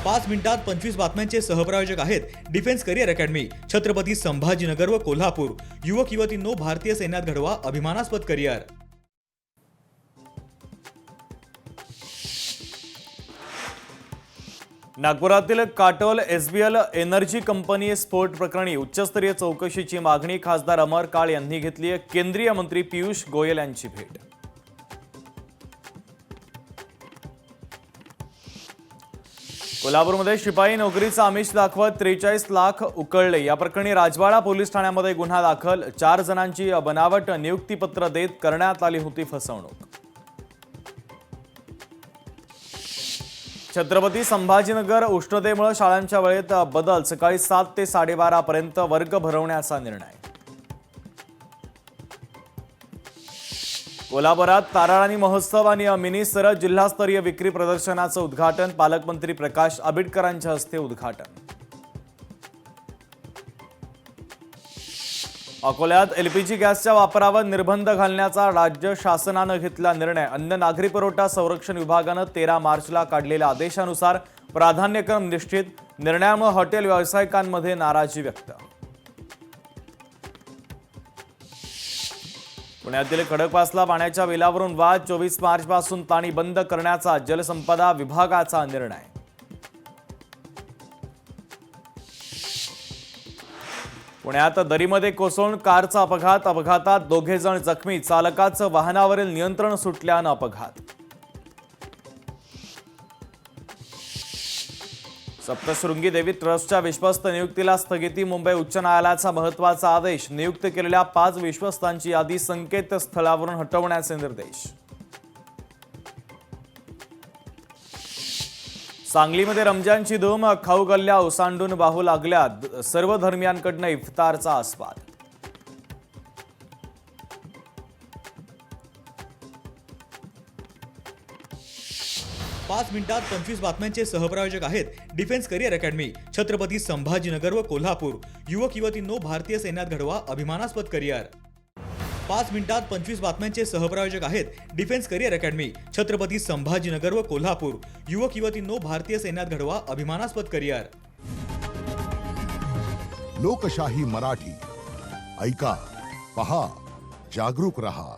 5 मिनिटात 25 बातम्यांचे सहप्रायोजक आहेत defence career academy, Chhatrapati Sambhajinagar व कोल्हापूर। युवक युवतींनो, भारतीय सैन्यात घडवा अभिमानास्पद करिअर। नागपुरातील काटोल एसबीएल एनर्जी कंपनी स्फोट प्रकरणी उच्चस्तरीय चौकशीची मागणी खासदार अमर काळ यांनी घेतली आहे। केंद्रीय मंत्री पियुष गोयल यांची भेट। कोल्हापूरमध्ये शिपाई नोकरीचा आमिष दाखवत 43 लाख उकळले। या प्रकरणी राजवाडा पोलीस ठाण्यामध्ये गुन्हा दाखल। 4 जणांची बनावट नियुक्तीपत्र देत करण्यात आली होती फसवणूक। छत्रपती संभाजीनगर उष्णतेमुळे शाळांच्या वेळेत बदल, सकाळी 7 ते 12:30 पर्यंत वर्ग भरवण्याचा निर्णय। कोल्हापुरात ताराराणी महोत्सव आणि मिनी सरस जिल्हास्तरीय विक्री प्रदर्शनाचं उद्घाटन। पालकमंत्री प्रकाश आंबेडकरांच्या हस्ते उद्घाटन। अकोल्यात एलपीजी गॅसच्या वापरावर निर्बंध घालण्याचा राज्य शासनानं घेतला निर्णय। अन्न नागरी पुरवठा संरक्षण विभागानं 13 मार्चला काढलेल्या आदेशानुसार प्राधान्यक्रम निश्चित। निर्णयामुळे हॉटेल व्यावसायिकांमध्ये नाराजी व्यक्त। पुण्यातील खडकवासला पाण्याच्या बिलावरून वाद। 24 मार्चपासून पाणी बंद करण्याचा जलसंपदा विभागाचा निर्णय। पुण्यात दरीमध्ये कोसळून कारचा अपघात। अपघातात 2 जण जखमी। चालकाचं वाहनावरील नियंत्रण सुटल्यानं अपघात। सप्तशृंगी देवी ट्रस्टच्या विश्वस्त नियुक्तीला स्थगिती। मुंबई उच्च न्यायालयाचा महत्त्वाचा आदेश। नियुक्त केलेल्या 5 विश्वस्तांची यादी संकेतस्थळावरून हटवण्याचे निर्देश। सांगलीमध्ये रमजानची धूम। खाऊ गल्ल्या ओसांडून वाहू लागल्या। सर्व धर्मियांकडून इफ्तारचा आस्वाद। पाच मिनिटात 25 बातम्यांचे सहप्रायोजक आहेत defence career academy, Chhatrapati Sambhajinagar व कोल्हापूर। युवक युवतींनो, भारतीय सैन्यात घडवा अभिमानास्पद करिअर। 5 मिनिटात 25 बातम्यांचे सहप्रायोजक आहेत defence career academy, Chhatrapati Sambhajinagar व कोल्हापूर। युवक युवतींनो, भारतीय सैन्यात घडवा अभिमानास्पद करिअर। लोकशाही मराठी ऐका, पहा, जागरूक रहा।